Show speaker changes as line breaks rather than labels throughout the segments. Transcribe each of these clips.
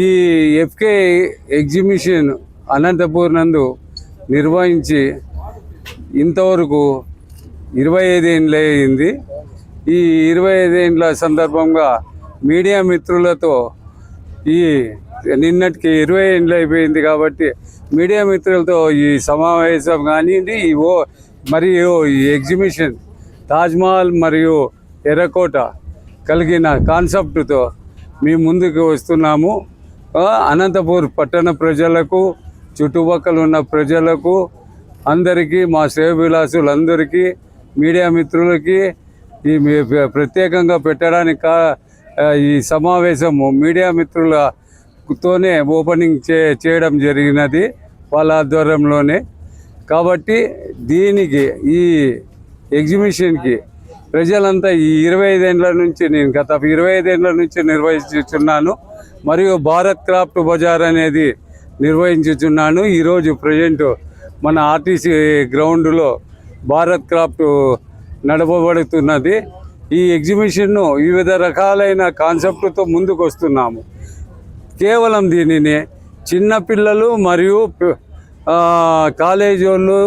ఈ FK exhibition Anantapur నందు నిర్వహించి ఇంతవరకు 25 ఏళ్ళు అయింది. ఈ 25 ఏళ్ళ సందర్భంగా మీడియా మిత్రులతో ఈ నిన్నటికి 20 ఏళ్ళు అయిపోయింది కాబట్టి మీడియా మిత్రులతో ఈ సమావేశం కానివ్వండి, మరియు ఈ ఎగ్జిబిషన్ తాజ్మహల్ మరియు ఎర్రకోట కలిగిన కాన్సెప్ట్తో మేము ముందుకు వస్తున్నాము. అనంతపూర్ పట్టణ ప్రజలకు, చుట్టుపక్కల ఉన్న ప్రజలకు అందరికీ, మా శ్రేయోభిలాషులందరికీ, మీడియా మిత్రులకి ఈ ప్రత్యేకంగా పెట్టడానికి ఈ సమావేశము మీడియా మిత్రులతోనే ఓపెనింగ్ చేయడం జరిగినది వాళ్ళ ఆధ్వర్యంలోనే. కాబట్టి దీనికి ఈ ఎగ్జిబిషన్కి ప్రజలంతా ఈ 25 ఏళ్ళ నుంచి, నేను గత 25 ఏళ్ళ నుంచి నిర్వహించుచున్నాను. మరియు భారత్ క్రాఫ్ట్ బజార్ అనేది నిర్వహించుచున్నాను. ఈరోజు ప్రజెంట్ మన ఆర్టీసీ గ్రౌండ్లో భారత్ క్రాఫ్ట్ నడపబడుతున్నది. ఈ ఎగ్జిబిషన్ను వివిధ రకాలైన కాన్సెప్ట్తో ముందుకు వస్తున్నాము. కేవలం దీనిని చిన్నపిల్లలు మరియు కాలేజీ వాళ్ళు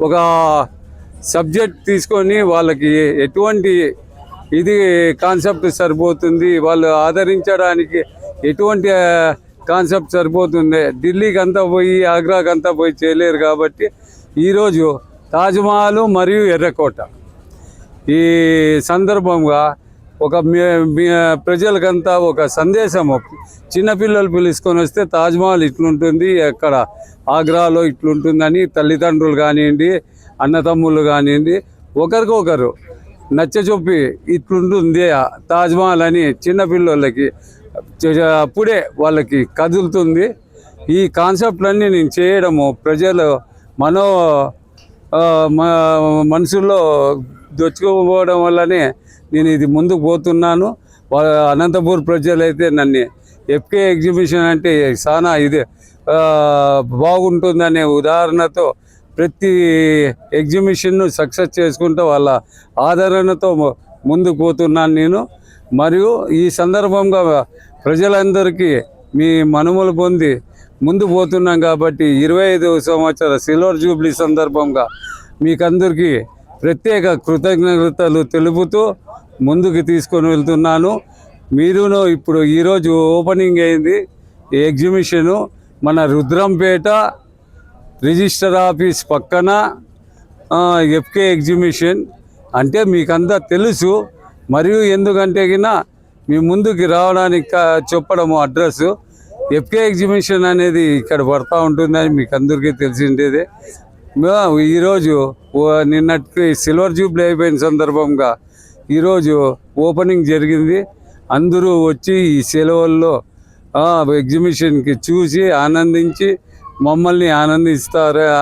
ఒక సబ్జెక్ట్ తీసుకొని వాళ్ళకి ఎటువంటి ఇది కాన్సెప్ట్ సరిపోతుంది, వాళ్ళు ఆదరించడానికి ఎటువంటి కాన్సెప్ట్ సరిపోతుంది, ఢిల్లీకి అంతా పోయి ఆగ్రాకి అంతా పోయి చేయలేరు. కాబట్టి ఈరోజు తాజ్మహల్ మరియు ఎర్రకోట ఈ సందర్భంగా ఒక ప్రజలకంతా ఒక సందేశము, చిన్నపిల్లలు పిలుచుకొని వస్తే తాజ్మహల్ ఇట్లుంటుంది, అక్కడ ఆగ్రాలో ఇట్లుంటుందని తల్లిదండ్రులు కానివ్వండి, అన్నతమ్ముళ్ళు కానివ్వండి, ఒకరికొకరు నచ్చచొప్పి ఇట్లుంటుంది తాజ్మహల్ అని చిన్నపిల్లలకి అప్పుడే వాళ్ళకి కదులుతుంది. ఈ కాన్సెప్ట్లన్నీ నేను చేయడము ప్రజలు మనసుల్లో దొచ్చుకోపోవడం వల్లనే నేను ఇది ముందుకు పోతున్నాను. అనంతపూర్ ప్రజలైతే నన్ను ఎఫ్కే ఎగ్జిబిషన్ అంటే చాలా ఇది బాగుంటుందనే ఉదాహరణతో ప్రతి ఎగ్జిబిషన్ను సక్సెస్ చేసుకుంటూ వాళ్ళ ఆదరణతో ముందుకు పోతున్నాను నేను. మరియు ఈ సందర్భంగా ప్రజలందరికీ మీ మనుమలు పొంది ముందు పోతున్నాం కాబట్టి 25వ సంవత్సర సిల్వర్ జూబ్లీ సందర్భంగా మీకందరికీ ప్రత్యేక కృతజ్ఞతలు తెలుపుతూ ముందుకు తీసుకొని వెళ్తున్నాను. మీరును ఇప్పుడు ఈరోజు ఓపెనింగ్ అయింది ఈ ఎగ్జిబిషను మన రుద్రంపేట రిజిస్టర్ ఆఫీస్ పక్కన ఎఫ్కే ఎగ్జిబిషన్ అంటే మీకంతా తెలుసు. మరియు ఎందుకంటే మీ ముందుకి రావడానికి చెప్పడము అడ్రస్సు ఎఫ్కే ఎగ్జిబిషన్ అనేది ఇక్కడ పడతా ఉంటుందని మీకు అందరికీ తెలిసిండేదే. ఈరోజు నిన్నటికి సిల్వర్ జూబ్లీ అయిపోయిన సందర్భంగా ఈరోజు ఓపెనింగ్ జరిగింది. అందరూ వచ్చి ఈ సెలవుల్లో ఎగ్జిబిషన్కి చూసి ఆనందించి మమ్మల్ని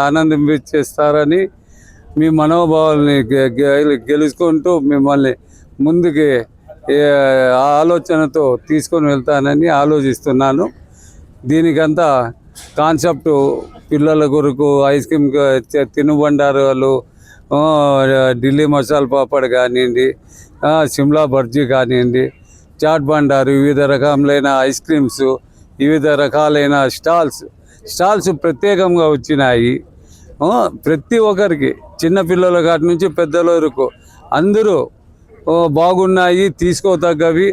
ఆనందించేస్తారని మీ మనోభావాల్ని గెలుచుకుంటూ మిమ్మల్ని ముందుకి ఆలోచనతో తీసుకొని వెళ్తానని ఆలోచిస్తున్నాను. దీనికంతా కాన్సెప్టు పిల్లల కొరకు ఐస్ క్రీమ్ తినుబండారాలు, ఢిల్లీ మసాలా పాపడ్ కానివ్వండి, సిమ్లా బర్జీ కానివ్వండి, చాట్ బండారు, వివిధ రకములైన ఐస్ క్రీమ్స్, వివిధ రకాలైన స్టాల్స్ ప్రత్యేకంగా వచ్చినాయి. ప్రతి ఒక్కరికి చిన్నపిల్లల కాటి నుంచి పెద్దల వరకు అందరూ బాగున్నాయి, తీసుకోతగ్గవి,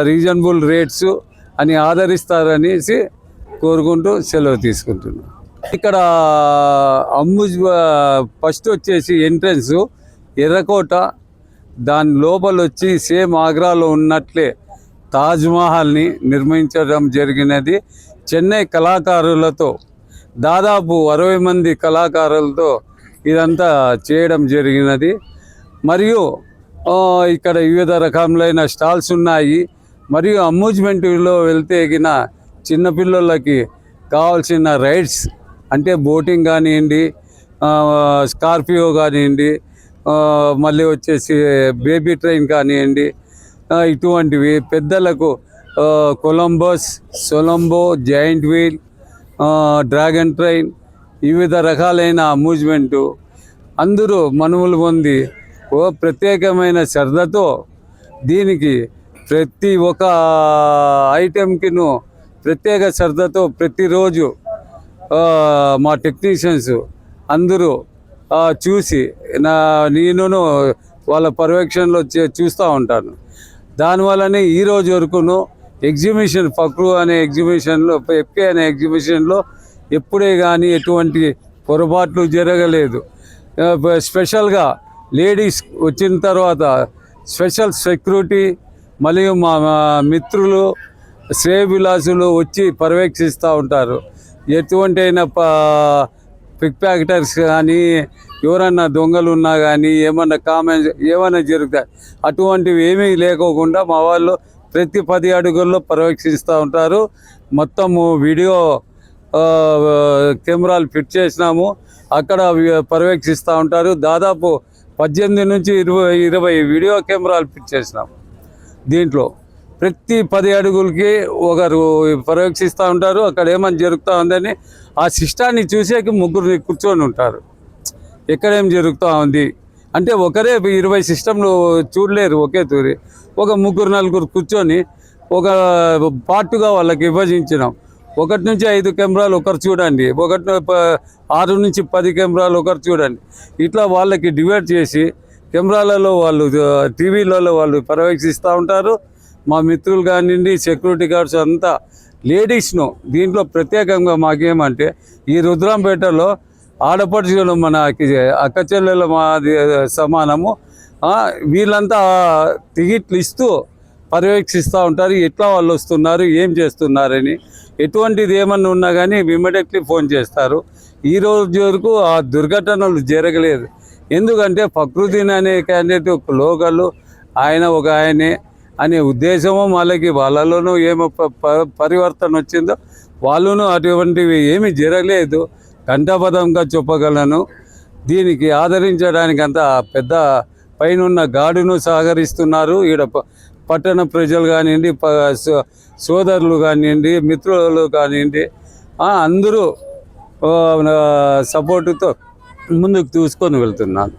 రీజనబుల్ రేట్స్ అని ఆదరిస్తారనేసి కోరుకుంటూ సెలవు తీసుకుంటున్నాను. ఇక్కడ ఫస్ట్ వచ్చేసి ఎంట్రన్స్ ఎర్రకోట, దాని లోపల వచ్చి సేమ్ ఆగ్రాలో ఉన్నట్లే తాజ్మహల్ని నిర్మించడం జరిగినది. చెన్నై కళాకారులతో దాదాపు 60 మంది కళాకారులతో ఇదంతా చేయడం జరిగినది. మరియు ఇక్కడ వివిధ రకములైన స్టాల్స్ ఉన్నాయి. మరియు అమ్యూజ్మెంట్లో వెళ్తే చిన్నపిల్లలకి కావాల్సిన రైడ్స్ అంటే బోటింగ్ కానివ్వండి, స్కార్పియో కానివ్వండి, మళ్ళీ వచ్చేసి బేబీ ట్రైన్ కానివ్వండి, ఇటువంటివి పెద్దలకు కొలంబస్, సొలంబో, జాయింట్ వీల్, డ్రాగన్ ట్రైన్, వివిధ రకాలైన అమ్యూజ్మెంటు అందరూ మనుమలు పొంది ప్రత్యేకమైన శ్రద్ధతో దీనికి ప్రతి ఒక్క ఐటెంకిను ప్రత్యేక శ్రద్ధతో ప్రతిరోజు మా టెక్నీషియన్స్ అందరూ చూసి నేను వాళ్ళ పర్యవేక్షణలో చూస్తూ ఉంటాను. దానివల్లనే ఈరోజు వరకును ఎగ్జిబిషన్ ఫక్రు అనే ఎగ్జిబిషన్లో ఎఫ్కే అనే ఎగ్జిబిషన్లో ఎప్పుడే కానీ ఎటువంటి పొరపాట్లు జరగలేదు. స్పెషల్గా లేడీస్ వచ్చిన తర్వాత స్పెషల్ సెక్యూరిటీ మరియు మా మిత్రులు శ్రేయభిలాసులు వచ్చి పర్యవేక్షిస్తూ ఉంటారు. ఎటువంటి అయినా పిక్ ప్యాకెటర్స్ కానీ ఎవరన్నా దొంగలు ఉన్నా కానీ ఏమన్నా కామెంట్స్ ఏమైనా జరుగుతాయి, అటువంటివి ఏమీ లేకోకుండా మా వాళ్ళు ప్రతి 10 అడుగుల్లో పర్యవేక్షిస్తూ ఉంటారు. మొత్తము వీడియో కెమెరాలు ఫిట్ చేసినాము, అక్కడ పర్యవేక్షిస్తూ ఉంటారు. దాదాపు 18 నుంచి 20 వీడియో కెమెరాలు ఫిట్ చేసినాము. దీంట్లో ప్రతి 10 అడుగులకి ఒకరు పర్యవేక్షిస్తూ ఉంటారు. అక్కడ ఏమైనా జరుగుతూ ఉందని ఆ సిస్టాన్ని చూసేకి 3 కూర్చొని ఉంటారు. ఎక్కడేం జరుగుతూ ఉంది అంటే ఒకరే 20 సిస్టంలు చూడలేరు ఒకే తూరి. ఒక 3-4 కూర్చొని ఒక పార్టుగా వాళ్ళకి విభజించినాం. 1 నుంచి 5 కెమెరాలు ఒకరు చూడండి, 6 నుంచి 10 కెమెరాలు ఒకరు చూడండి. ఇట్లా వాళ్ళకి డివైడ్ చేసి కెమెరాలలో వాళ్ళు టీవీలలో వాళ్ళు పర్యవేక్షిస్తూ ఉంటారు. మా మిత్రులు కానివ్వండి, సెక్యూరిటీ గార్డ్స్ అంతా లేడీస్ను దీంట్లో ప్రత్యేకంగా మాకేమంటే ఈ రుద్రంపేటలో ఆడపడుచులు మనకి అక్క చెల్లెల మాది సమానము. వీళ్ళంతా టికెట్లు ఇస్తూ పర్యవేక్షిస్తూ ఉంటారు. ఎట్లా వాళ్ళు వస్తున్నారు, ఏం చేస్తున్నారని. ఎటువంటిది ఏమన్నా ఉన్నా కానీ ఇమ్మీడియట్లీ ఫోన్ చేస్తారు. ఈ రోజు వరకు ఆ దుర్ఘటనలు జరగలేదు. ఎందుకంటే ఫక్రుద్దీన్ అనే క్యాండిడేట్ ఒక లోకల్, ఆయన ఒక ఆయనే అనే ఉద్దేశము వాళ్ళలోనూ ఏమో పరివర్తన వచ్చిందో వాళ్ళను అటువంటివి ఏమీ జరగలేదు. కంఠపదంగా చెప్పగలను. దీనికి ఆదరించడానికి అంత పెద్ద పైన గాడును సహకరిస్తున్నారు. ఈడ పట్టణ ప్రజలు కానివ్వండి, సోదరులు కానివ్వండి, మిత్రులు కానివ్వండి, అందరూ సపోర్టుతో ముందుకు తీసుకొని వెళ్తున్నారు.